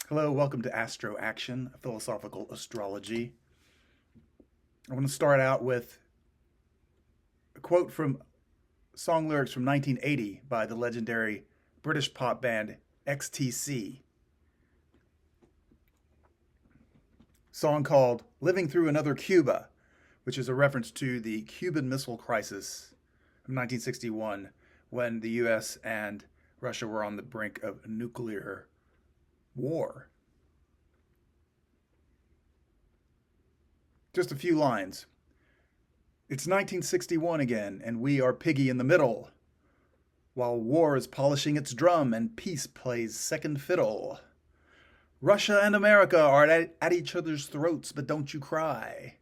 Hello, welcome to Astro Action, philosophical astrology. I want to start out with a quote from song lyrics from 1980 by the legendary British pop band XTC. Song called Living Through Another Cuba, which is a reference to the Cuban Missile Crisis of 1961 when the US and Russia were on the brink of nuclear war. Just a few lines. It's 1961 again, and we are piggy in the middle, while war is polishing its drum and peace plays second fiddle. Russia and America are at each other's throats, but don't you cry.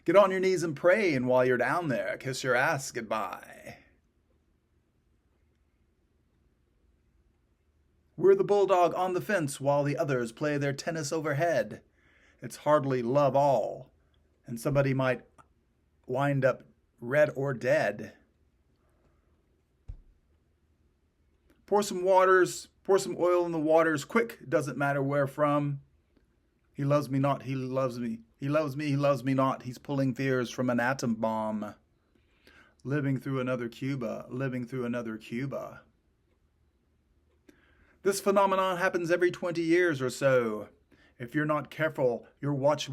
Get on your knees and pray, and while you're down there, kiss your ass goodbye. We're the bulldog on the fence while the others play their tennis overhead. It's hardly love all, and somebody might wind up red or dead. Pour some oil in the waters, quick, doesn't matter where from. He loves me not, he loves me. He loves me, he loves me not. He's pulling fears from an atom bomb. Living through another Cuba, living through another Cuba. This phenomenon happens every 20 years or so. If you're not careful, your watch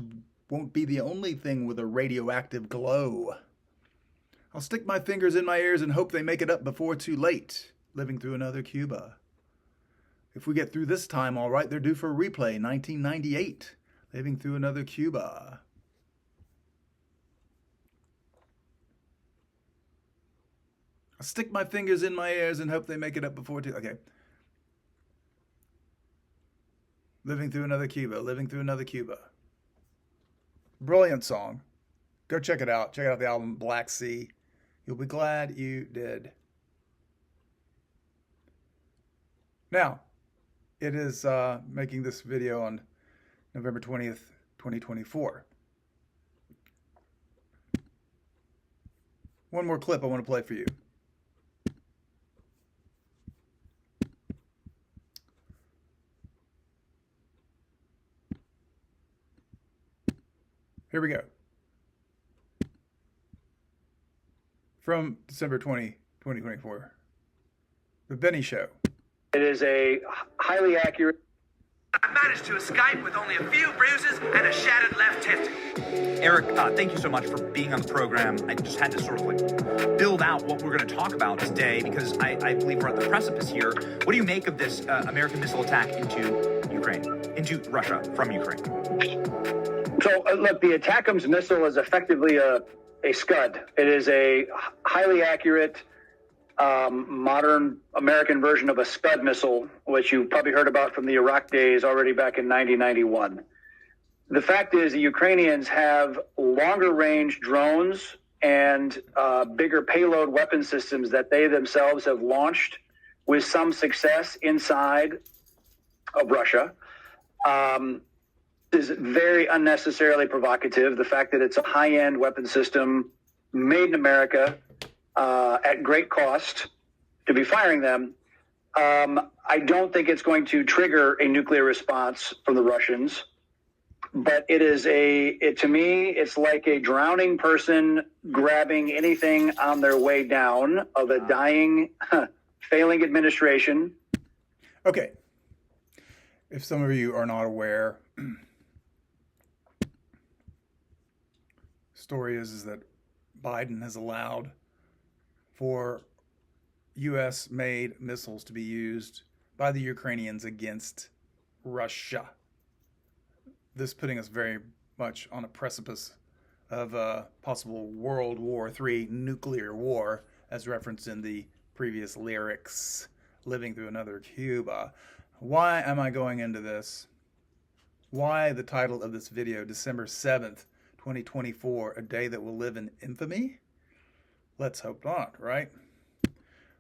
won't be the only thing with a radioactive glow. I'll stick my fingers in my ears and hope they make it up before too late. Living through another Cuba. If we get through this time, all right, they're due for a replay. 1998. Living through another Cuba. I'll stick my fingers in my ears and hope they make it up before too... Okay. Living through another Cuba. Living through another Cuba. Brilliant song. Go check it out. Check out the album Black Sea. You'll be glad you did. Now, it is making this video on November 20th, 2024. One more clip I want to play for you. Here we go. From December 20, 2024. The Benny Show. It is a highly accurate. I managed to escape with only a few bruises and a shattered left testic. Eric, thank you so much for being on the program. I just had to sort of like build out what we're going to talk about today because I believe we're at the precipice here. What do you make of this American missile attack into Ukraine, into Russia from Ukraine? So, look, the ATACMS missile is effectively a Scud. It is a highly accurate, modern American version of a Scud missile, which you've probably heard about from the Iraq days already back in 1991. The fact is the Ukrainians have longer range drones and bigger payload weapon systems that they themselves have launched with some success inside of Russia. Is very unnecessarily provocative. The fact that it's a high-end weapon system made in America at great cost to be firing them, I don't think it's going to trigger a nuclear response from the Russians. But it is to me, it's like a drowning person grabbing anything on their way down of a dying, failing administration. Okay. If some of you are not aware, story is that Biden has allowed for U.S.-made missiles to be used by the Ukrainians against Russia. This putting us very much on a precipice of a possible World War III nuclear war, as referenced in the previous lyrics, Living Through Another Cuba. Why am I going into this? Why the title of this video, December 7th, 2024, a day that will live in infamy? Let's hope not, right?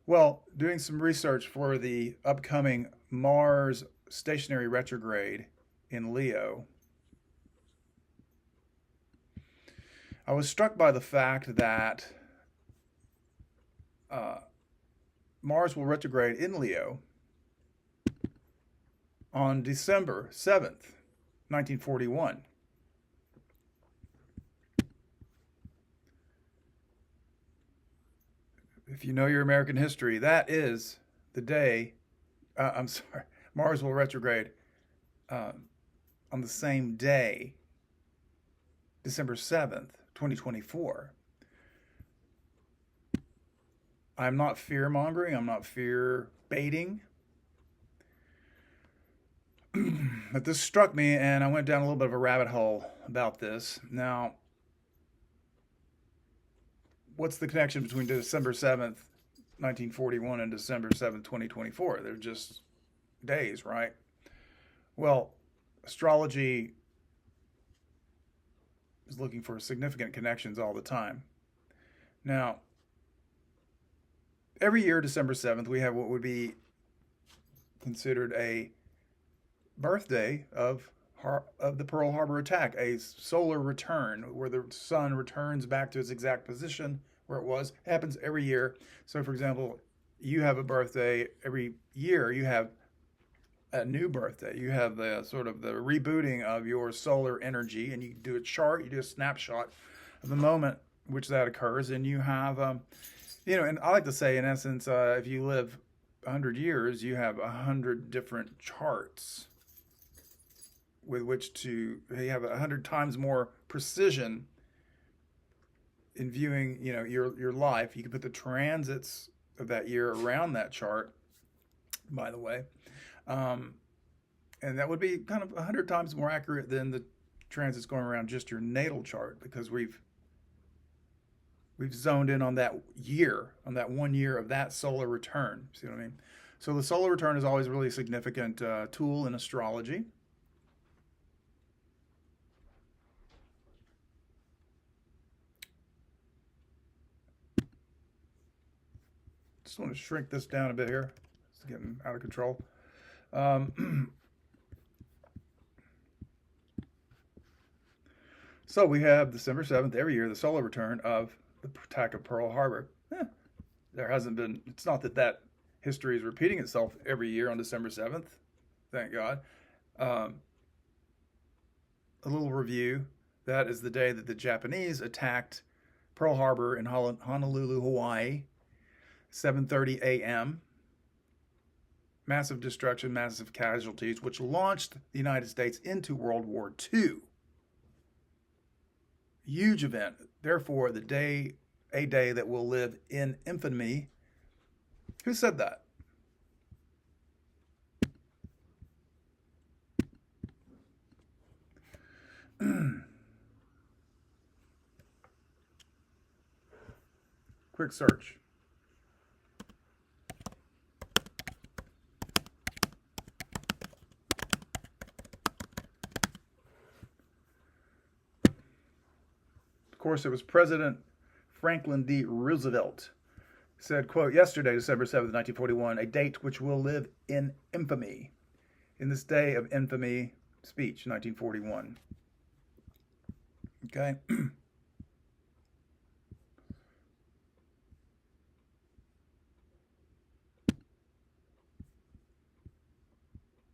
Well, doing some research for the upcoming Mars stationary retrograde in Leo, I was struck by the fact that Mars will retrograde in Leo on December 7th, 1941. If you know your American history, that is the day, I'm sorry, Mars will retrograde on the same day, December 7th, 2024. I'm not fear mongering, I'm not fear baiting. But this struck me, and I went down a little bit of a rabbit hole about this. Now, what's the connection between December 7th, 1941 and December 7th, 2024? They're just days, right? Well, astrology is looking for significant connections all the time. Now, every year, December 7th, we have what would be considered a birthday of the Pearl Harbor attack, a solar return where the sun returns back to its exact position where it was. It happens every year. So, for example, you have a birthday every year. You have a new birthday. You have the sort of the rebooting of your solar energy, and you do a chart. You do a snapshot of the moment which that occurs, and you have, and I like to say, in essence, if you live 100 years, you have 100 different charts with which to you have 100 times more precision in viewing, your life. You can put the transits of that year around that chart, by the way, and that would be kind of 100 times more accurate than the transits going around just your natal chart, because we've zoned in on that year, on that 1 year of that solar return. See what I mean? So the solar return is always a really significant tool in astrology. Just want to shrink this down a bit here. It's getting out of control. So we have December 7th every year, the solar return of the attack of Pearl Harbor. There hasn't been, it's not that history is repeating itself every year on December 7th. Thank God. A little review. That is the day that the Japanese attacked Pearl Harbor in Honolulu, Hawaii. 7:30 a.m. Massive destruction, massive casualties, which launched the United States into World War II. Huge event. Therefore, a day that will live in infamy. Who said that? Quick search. Of course, it was President Franklin D. Roosevelt. Said, quote, yesterday, December 7th, 1941, a date which will live in infamy. In this day of infamy, speech, 1941. Okay.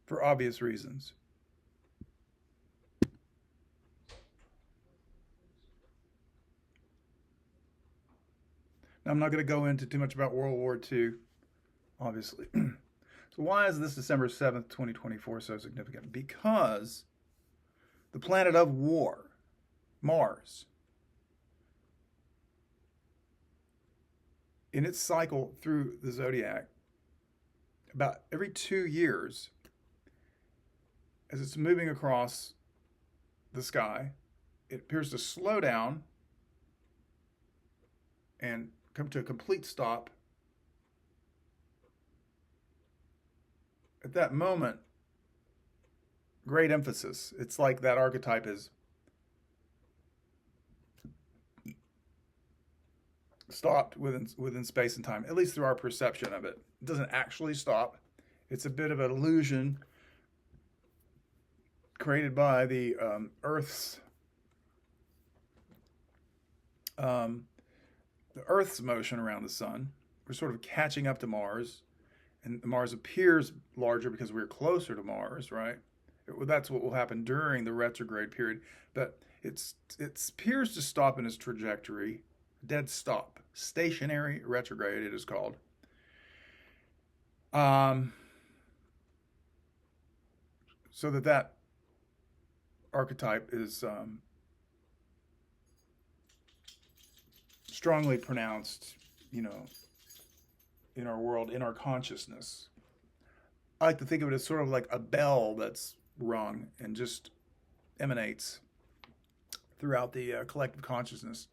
For obvious reasons. Now, I'm not going to go into too much about World War II, obviously. So why is this December 7th, 2024 so significant? Because the planet of war, Mars, in its cycle through the zodiac, about every 2 years, as it's moving across the sky, it appears to slow down and come to a complete stop. At that moment, great emphasis. It's like that archetype is stopped within space and time, at least through our perception of it. It doesn't actually stop. It's a bit of an illusion created by the Earth's motion around the sun. We're sort of catching up to Mars, and Mars appears larger because we're closer to Mars, right? That's what will happen during the retrograde period, but it appears to stop in its trajectory, dead stop, stationary retrograde it is called. So that archetype is strongly pronounced, in our world, in our consciousness. I like to think of it as sort of like a bell that's rung and just emanates throughout the collective consciousness.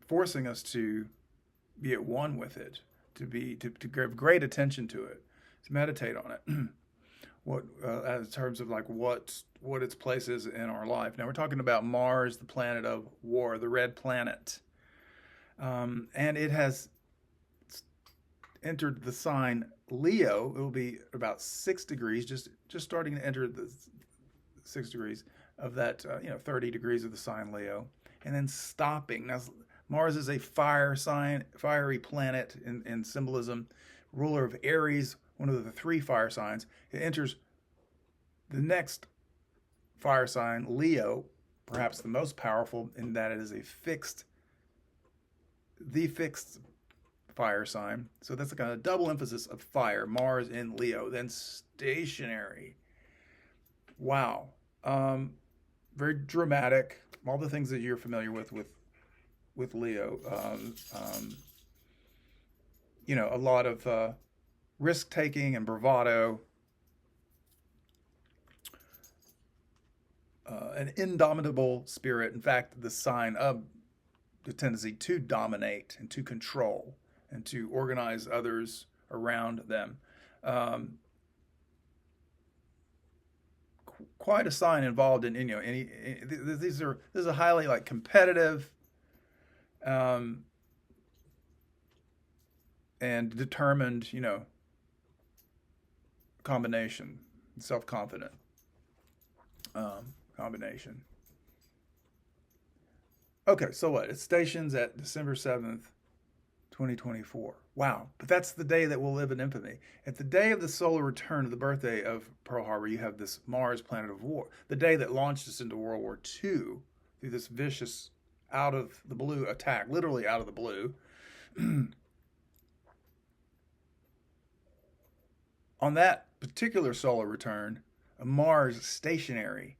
Forcing us to be at one with it, to give great attention to it, to meditate on it. What as terms of like what its place is in our life. Now we're talking about Mars, the planet of war, the red planet, and it has entered the sign Leo. It will be about 6 degrees, just starting to enter the 6 degrees of that 30 degrees of the sign Leo, and then stopping. Now Mars is a fire sign, fiery planet in symbolism, ruler of Aries, one of the 3 fire signs. It enters the next fire sign, Leo, perhaps the most powerful in that it is the fixed fire sign. So that's like a double emphasis of fire, Mars in Leo, then stationary. Wow. Very dramatic. All the things that you're familiar with Leo. A lot of risk-taking and bravado. An indomitable spirit. In fact, the sign of the tendency to dominate and to control and to organize others around them. Quite a sign involved in this is a highly like competitive and determined combination, self-confident combination. Okay, so what? It stations at December 7th, 2024. Wow. But that's the day that will live in infamy. At the day of the solar return of the birthday of Pearl Harbor, you have this Mars planet of war, the day that launched us into World War II through this vicious out of the blue attack, literally out of the blue. On that particular solar return, a Mars stationary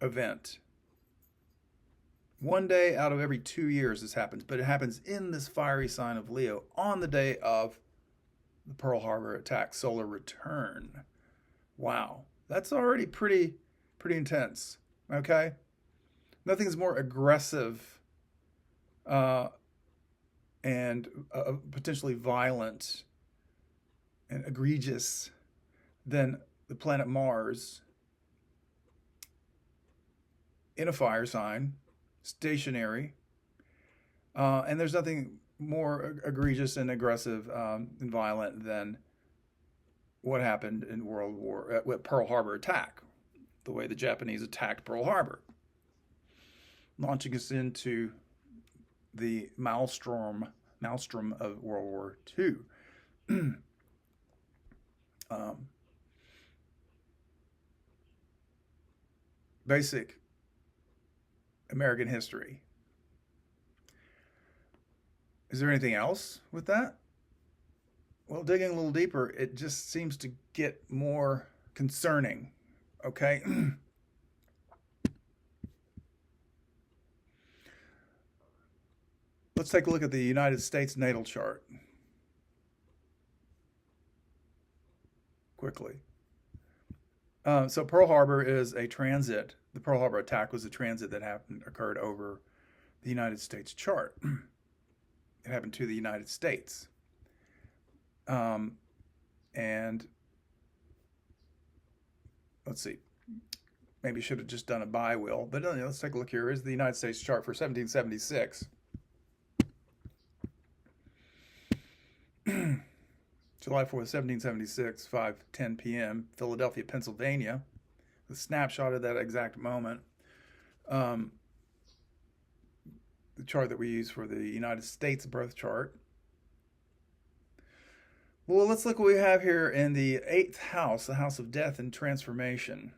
event. One day out of every 2 years this happens, but it happens in this fiery sign of Leo on the day of the Pearl Harbor attack, solar return. Wow, that's already pretty intense. Okay, nothing's more aggressive and potentially violent and egregious than the planet Mars in a fire sign, stationary, and there's nothing more egregious and aggressive and violent than what happened in World War with Pearl Harbor attack, the way the Japanese attacked Pearl Harbor, launching us into the maelstrom of World War II. Basic American history. Is there anything else with that? Well, digging a little deeper, it just seems to get more concerning. Okay. Let's take a look at the United States natal chart quickly. So Pearl Harbor is a transit. The Pearl Harbor attack was a transit that occurred over the United States chart. It happened to the United States. And let's see, maybe should have just done a by wheel, but let's take a look here. Here's the United States chart for 1776. July 4th, 1776, 5:10 p.m., Philadelphia, Pennsylvania. The snapshot of that exact moment. the chart that we use for the United States birth chart. Well, let's look what we have here in the 8th house, the house of death and transformation.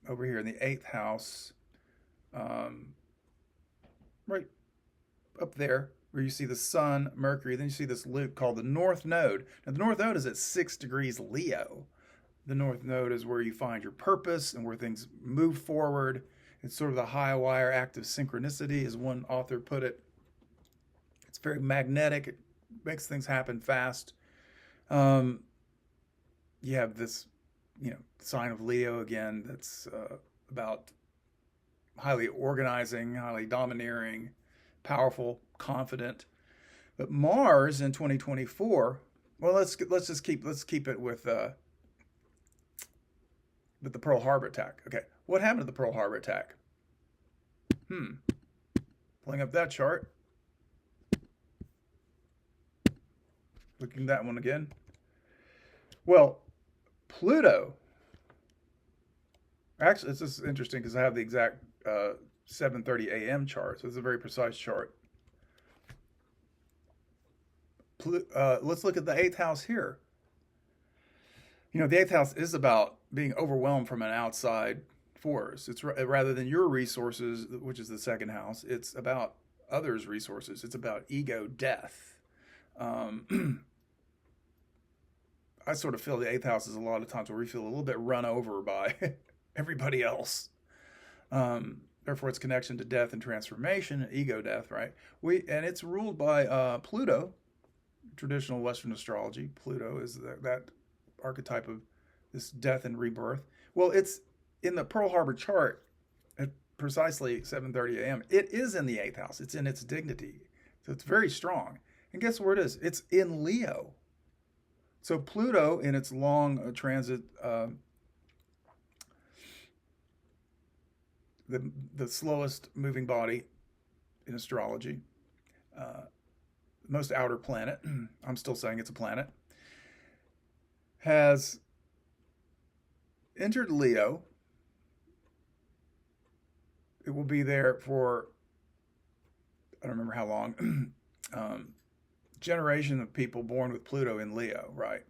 Over here in the 8th house, right up there, where you see the Sun, Mercury, then you see this loop called the North Node. Now, the North Node is at 6 degrees Leo. The North Node is where you find your purpose and where things move forward. It's sort of the high wire act of synchronicity, as one author put it. It's very magnetic. It makes things happen fast. You have this, sign of Leo again that's about highly organizing, highly domineering, powerful, confident. But Mars in 2024, well, let's keep it with the Pearl Harbor attack. Okay, what happened to the Pearl Harbor attack? Pulling up that chart. Looking at that one again. Well, Pluto. Actually, this is interesting because I have the exact 7:30 a.m. chart, so it's a very precise chart. Let's look at the 8th house here. The 8th house is about being overwhelmed from an outside force. It's rather than your resources, which is the 2nd house. It's about others' resources. It's about ego death. I sort of feel the 8th house is a lot of times where we feel a little bit run over by everybody else. Therefore, its connection to death and transformation, ego death, right? And it's ruled by Pluto. Traditional Western astrology, Pluto is that archetype of this death and rebirth. Well, it's in the Pearl Harbor chart at precisely 7:30 a.m. It is in the 8th house. It's in its dignity. So it's very strong. And guess where it is? It's in Leo. So Pluto, in its long transit, the slowest moving body in astrology, most outer planet, I'm still saying it's a planet, has entered Leo. It will be there for, I don't remember how long, generation of people born with Pluto in Leo, right?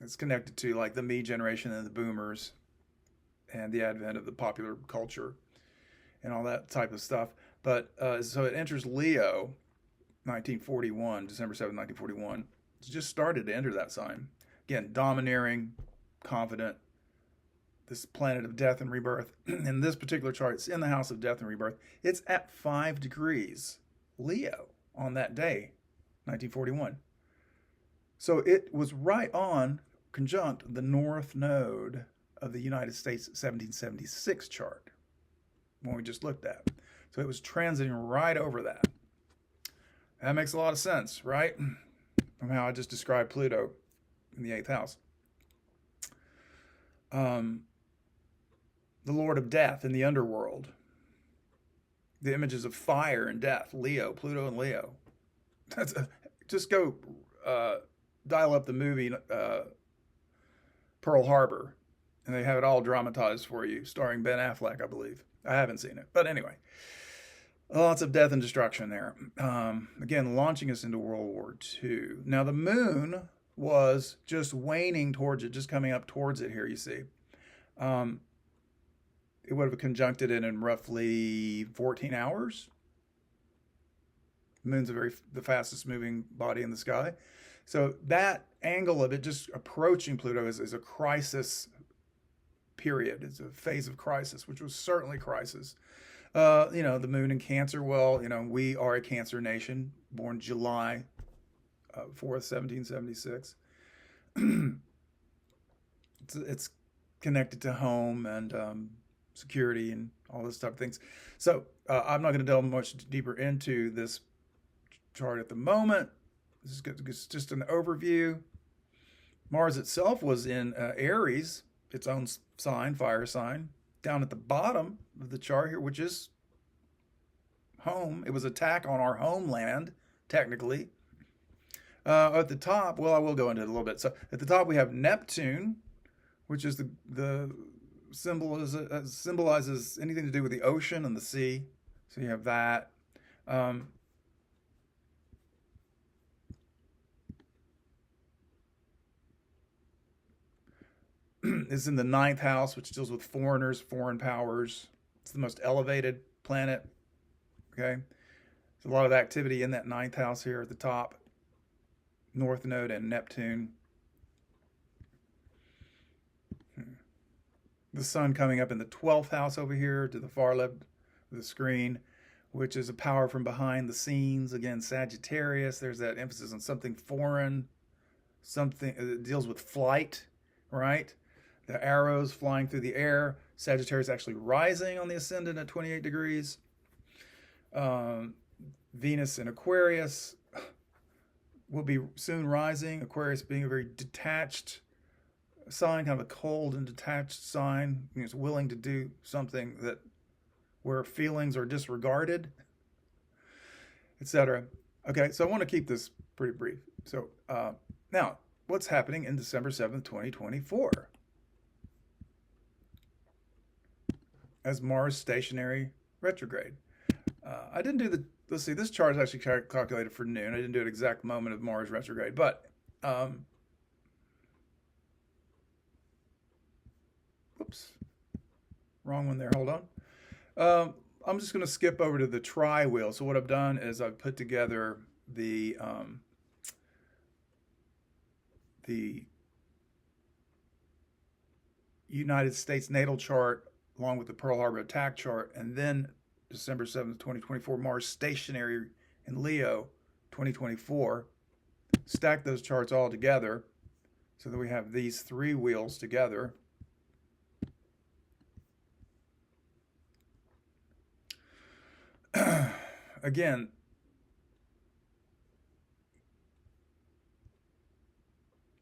It's connected to like the me generation and the boomers and the advent of the popular culture and all that type of stuff. But so it enters Leo 1941, December 7, 1941. It's just started to enter that sign. Again, domineering, confident, this planet of death and rebirth. In this particular chart, it's in the house of death and rebirth. It's at 5 degrees Leo on that day, 1941. So it was right on conjunct the North Node of the United States 1776 chart when we just looked at. So it was transiting right over that. That makes a lot of sense, right? From how I just described Pluto in the 8th house. The Lord of Death in the underworld. The images of fire and death, Leo, Pluto and Leo. Just go dial up the movie Pearl Harbor, and they have it all dramatized for you, starring Ben Affleck, I believe. I haven't seen it, but anyway. Lots of death and destruction there. Again, launching us into World War II. Now, the moon was just waning towards it, just coming up towards it here, you see. It would have conjuncted it in roughly 14 hours. The moon's the fastest moving body in the sky. So that angle of it just approaching Pluto is a crisis period. It's a phase of crisis, which was certainly crisis. The moon in Cancer, well, we are a Cancer nation, born July 4th, 1776. It's connected to home and security and all those type of things. So I'm not going to delve much deeper into this chart at the moment. This is just an overview. Mars itself was in Aries, its own sign, fire sign, down at the bottom of the chart here, which is home. It was attack on our homeland, technically. At the top, well, I will go into it a little bit. So at the top we have Neptune, which is the symbolizes anything to do with the ocean and the sea. So you have that. is in the 9th house, which deals with foreigners, foreign powers. It's the most elevated planet. Okay. There's a lot of activity in that 9th house here at the top. North Node and Neptune. The sun coming up in the 12th house over here to the far left of the screen, which is a power from behind the scenes. Again, Sagittarius. There's that emphasis on something foreign, something that deals with flight, right? The arrows flying through the air. Sagittarius actually rising on the ascendant at 28 degrees. Venus in Aquarius will be soon rising. Aquarius being a very detached sign, kind of a cold and detached sign. It's willing to do something that where feelings are disregarded, etc. Okay, so I want to keep this pretty brief. So now, what's happening in December 7th, 2024? As Mars stationary retrograde. I didn't do the, let's see, this chart is actually calculated for noon. I didn't do an exact moment of Mars retrograde, but whoops, wrong one there, hold on. I'm just going to skip over to the tri-wheel. So what I've done is I've put together the United States natal chart along with the Pearl Harbor attack chart, and then December 7th, 2024, Mars stationary in Leo, 2024. Stack those charts all together so that we have these three wheels together. Again,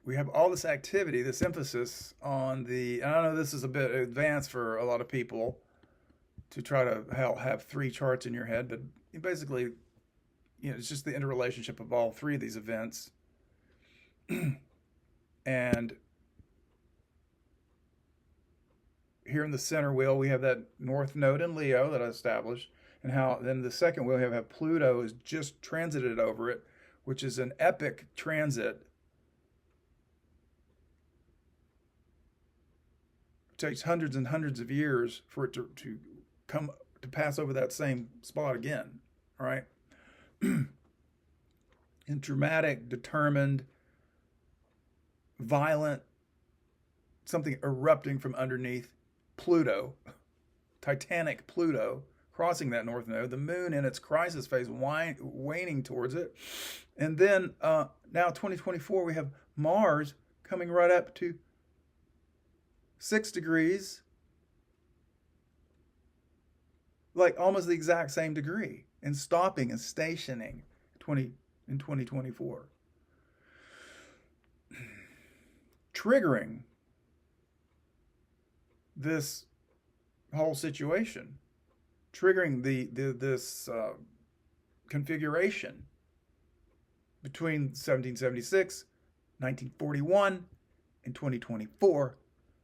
we have all this activity, this emphasis on the, and I know this is a bit advanced for a lot of people to try to have three charts in your head, but basically, it's just the interrelationship of all three of these events. And here in the center wheel, we have that North Node in Leo that I established, and how then the second wheel, we have Pluto is just transited over it, which is an epic transit. It takes hundreds and hundreds of years for it to come to pass over that same spot again, all right? And dramatic, determined, violent, something erupting from underneath Pluto, Titanic Pluto, crossing that North Node, the moon in its crisis phase waning towards it. And then now 2024, we have Mars coming right up to 6 degrees, like almost the exact same degree, and stopping and stationing in 2024. Triggering this whole situation, triggering this configuration between 1776, 1941, and 2024,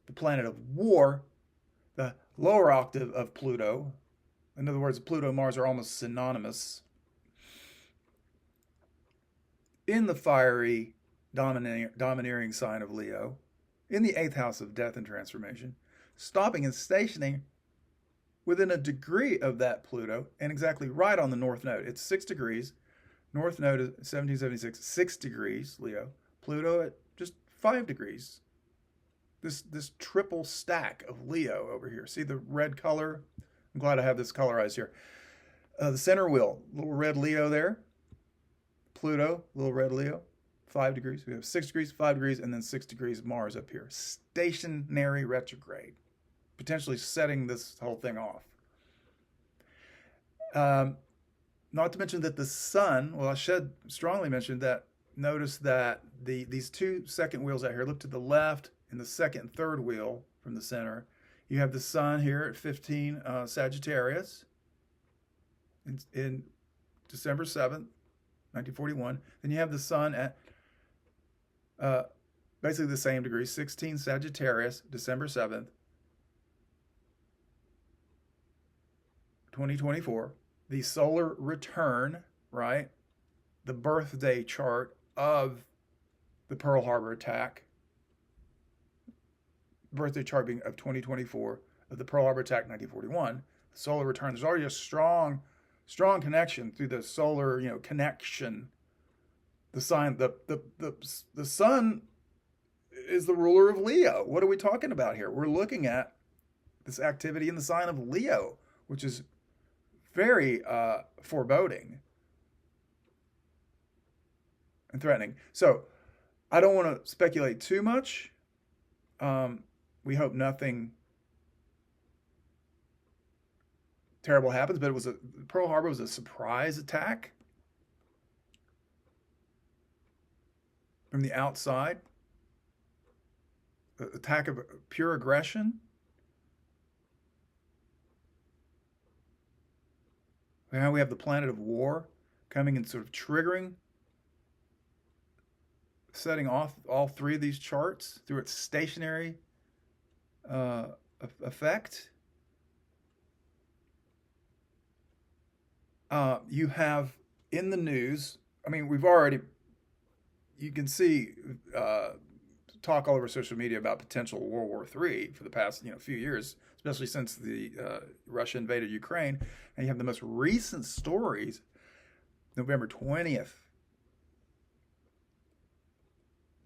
the planet of war, the lower octave of Pluto. In other words, Pluto and Mars are almost synonymous. In the fiery, domineering sign of Leo, in the 8th house of death and transformation, stopping and stationing within a degree of that Pluto, and exactly right on the North Node. It's 6 degrees. North Node is 1776, 6 degrees, Leo. Pluto at just 5 degrees. This triple stack of Leo over here. See the red color? I'm glad I have this colorized here. The center wheel, little red Leo there. Pluto, little red Leo, 5 degrees. We have 6 degrees, 5 degrees, and then 6 degrees Mars up here. Stationary retrograde, potentially setting this whole thing off. Not to mention that the sun, well, I should strongly mention that, notice that these two second wheels out here, look to the left in the second and third wheel from the center. You have the sun here at 15 Sagittarius in December 7th, 1941. Then you have the sun at basically the same degree, 16 Sagittarius, December 7th, 2024. The solar return, right? The birthday chart of the Pearl Harbor attack. birthday chart being of 2024 of the Pearl Harbor attack 1941. The solar return. There's already a strong connection through the solar, connection. The sign, the sun is the ruler of Leo. What are we talking about here? We're looking at this activity in the sign of Leo, which is very foreboding and threatening. So I don't want to speculate too much. We hope nothing terrible happens, but Pearl Harbor was a surprise attack from the outside, an attack of pure aggression. Now we have the planet of war coming and sort of triggering, setting off all three of these charts through its stationary effect. You have in the news, I mean, you can see talk all over social media about potential World War III for the past few years, especially since the Russia invaded Ukraine. And you have the most recent stories, November 20th,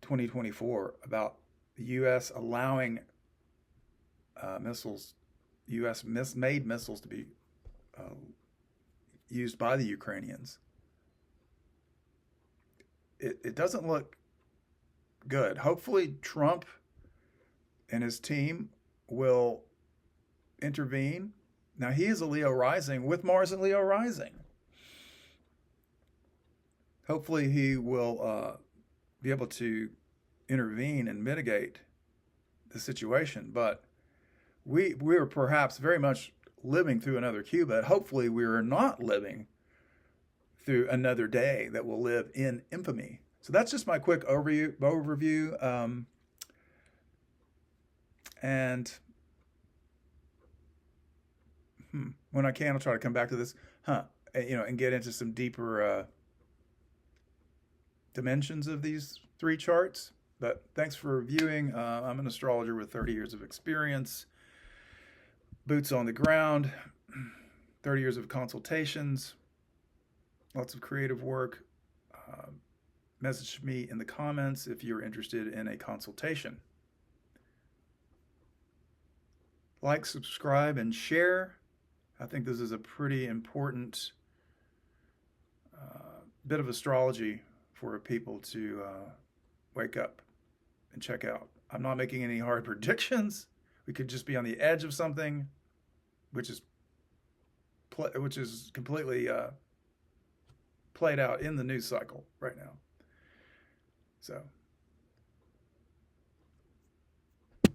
2024, about the U.S. allowing U.S.-made missiles to be used by the Ukrainians. It doesn't look good. Hopefully Trump and his team will intervene. Now, he is a Leo rising with Mars and Leo rising. Hopefully he will be able to intervene and mitigate the situation. But we're perhaps very much living through another Cuba. Hopefully we are not living through another day that will live in infamy. So that's just my quick overview. And when I can, I'll try to come back to this, and get into some deeper dimensions of these three charts. But thanks for viewing. I'm an astrologer with 30 years of experience, boots on the ground, 30 years of consultations, lots of creative work. Message me in the comments if you're interested in a consultation. Like, subscribe, and share. I think this is a pretty important bit of astrology for people to wake up and check out. I'm not making any hard predictions. We could just be on the edge of something, which is completely played out in the news cycle right now. So